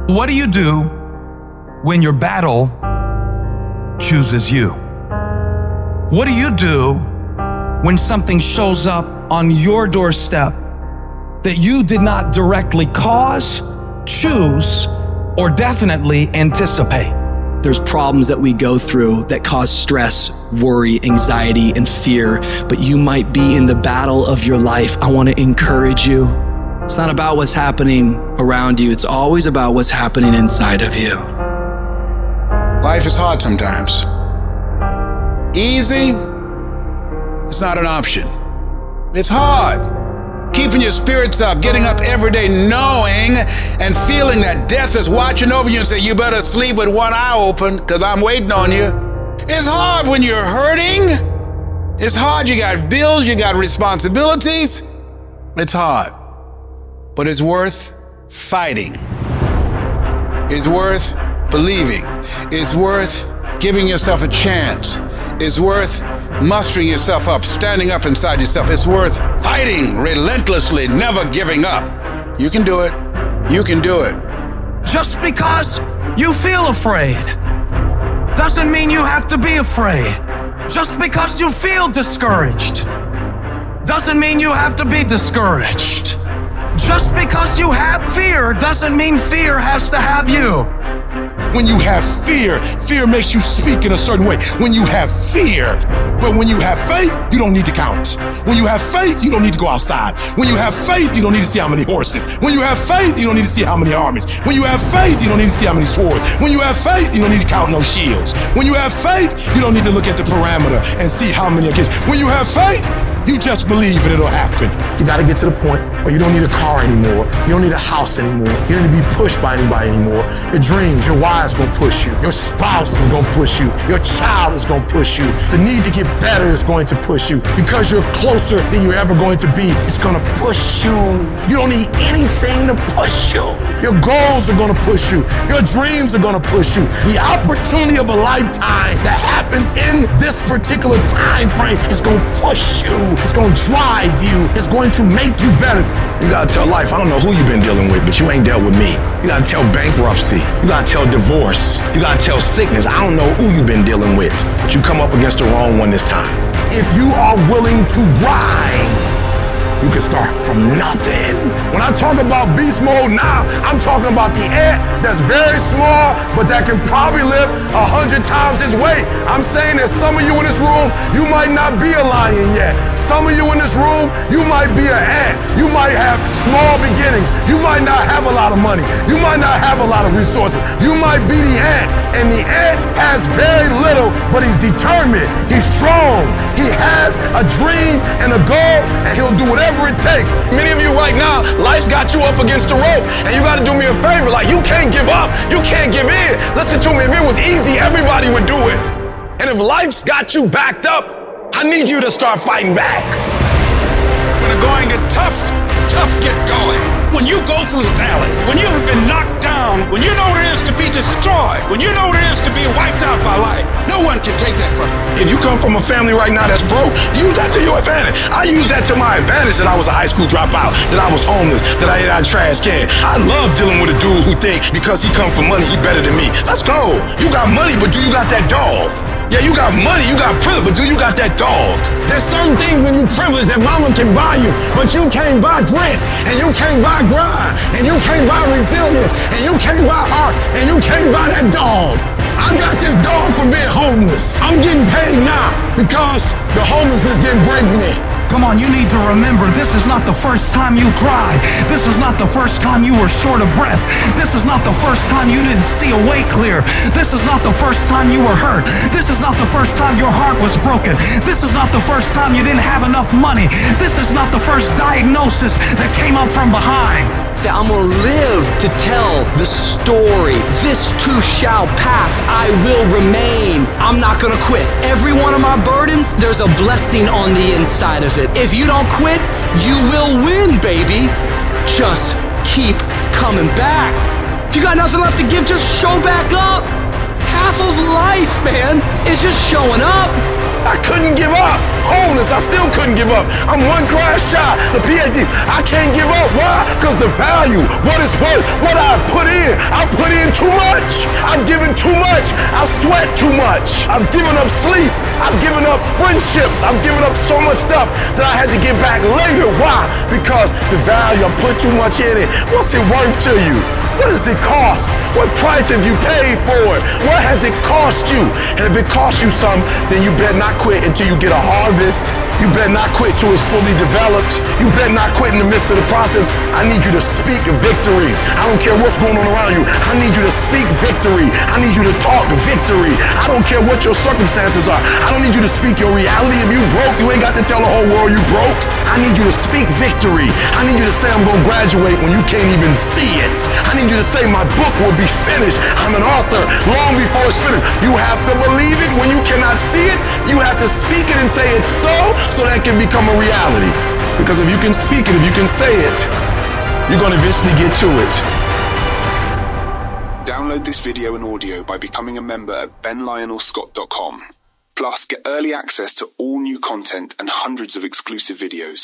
What do you do when your battle chooses you? What do you do when something shows up on your doorstep that you did not directly cause, choose, or definitely anticipate? There's problems that we go through that cause stress, worry, anxiety, and fear, but you might be in the battle of your life. I want to encourage you. It's not about what's happening around you. It's always about what's happening inside of you. Life is hard sometimes. Easy, it's not an option. It's hard. Keeping your spirits up, getting up every day knowing and feeling that death is watching over you and say, you better sleep with one eye open because I'm waiting on you. It's hard when you're hurting. It's hard. You got bills, you got responsibilities. It's hard. But it's worth fighting. It's worth believing. It's worth giving yourself a chance. It's worth mustering yourself up, standing up inside yourself. It's worth fighting relentlessly, never giving up. You can do it. You can do it. Just because you feel afraid doesn't mean you have to be afraid. Just because you feel discouraged doesn't mean you have to be discouraged. Just because you have fear doesn't mean fear has to have you. When you have fear, fear makes you speak in a certain way. When you have fear, but when you have faith, you don't need to count. When you have faith, you don't need to go outside. When you have faith, you don't need to see how many horses. When you have faith, you don't need to see how many armies. When you have faith, you don't need to see how many swords. When you have faith, you don't need to count no shields. When you have faith, you don't need to look at the parameter and see how many against. When you have faith, you just believe and it'll happen. You gotta get to the point where you don't need a car anymore. You don't need a house anymore. You don't need to be pushed by anybody anymore. Your dreams, your wife is gonna push you. Your spouse is gonna push you. Your child is gonna push you. The need to get better is going to push you. Because you're closer than you're ever going to be, it's gonna push you. You don't need anything to push you. Your goals are gonna push you. Your dreams are gonna push you. The opportunity of a lifetime that happens in this particular time frame is gonna push you. It's gonna drive you. It's going to make you better. You gotta tell life, I don't know who you've been dealing with, but you ain't dealt with me. You gotta tell bankruptcy. You gotta tell divorce. You gotta tell sickness. I don't know who you've been dealing with, but you come up against the wrong one this time. If you are willing to grind, you can start from nothing. When I talk about beast mode now, I'm talking about the ant that's very small, but that can probably live 100 times his weight. I'm saying that some of you in this room, you might not be a lion yet. Some of you in this room, you might be an ant. You might have small beginnings. You might not have a lot of money. You might not have a lot of resources. You might be the ant, and the ant has very little, but he's determined. He's strong. He has a dream and a goal, and he'll do whatever it takes. Many of you right now, life's got you up against the rope, and you got to do me a favor. Like, you can't give up. You can't give in. Listen to me. If it was easy, everybody would do it. And if life's got you backed up, I need you to start fighting back. When the going get tough, the tough get going. When you go through the valley, when you have been knocked down, when you know what it is to be destroyed, when you know what it is to be wiped out by life, no one can take that from you. If you come from a family right now that's broke, use that to your advantage. I use that to my advantage that I was a high school dropout, that I was homeless, that I ate out of trash can. I love dealing with a dude who think because he come from money, he better than me. Let's go. You got money, but do you got that dog? Yeah, you got money, you got privilege, but do you got that dog? There's certain things when you privilege that mama can buy you, but you can't buy grit, and you can't buy grind, and you can't buy resilience, and you can't buy heart, and you can't buy that dog. I got this dog for being homeless. I'm getting paid now because the homelessness didn't break me. Come on, you need to remember, this is not the first time you cried. This is not the first time you were short of breath. This is not the first time you didn't see a way clear. This is not the first time you were hurt. This is not the first time your heart was broken. This is not the first time you didn't have enough money. This is not the first diagnosis that came up from behind. Say, I'm gonna live to tell the story. This too shall pass. I will remain. I'm not gonna quit. Every one of my burdens, there's a blessing on the inside of it. If you don't quit, you will win, baby. Just keep coming back. If you got nothing left to give, just show back up. Half of life, man, is just showing up. I couldn't give up. Wholeness, I still couldn't give up. I'm one class shy. The PhD, I can't give up. Why? Because the value, what it's worth, what I put in too much. I'm giving too much. I sweat too much. I'm giving up sleep. I've given up friendship. I'm giving up so much stuff that I had to get back later. Why? Because the value, I put too much in it. What's it worth to you? What does it cost? What price have you paid for it? What has it cost you? And if it costs you something, then you better not quit until you get a harvest. You better not quit till it's fully developed. You better not quit in the midst of the process. I need you to speak victory. I don't care what's going on around you. I need you to speak victory. I need you to talk victory. I don't care what your circumstances are. I don't need you to speak your reality. If you broke, you ain't got to tell the whole world you broke. I need you to speak victory. I need you to say I'm going to graduate when you can't even see it. I need you to say my book will be finished. I'm an author long before it's finished. You have to believe it when you cannot see it. You have to speak it and say it's so that it can become a reality. Because if you can speak it, if you can say it, you're going to eventually get to it. Download this video and audio by becoming a member at benlionelscott.com. Plus, get early access to all new content and hundreds of exclusive videos.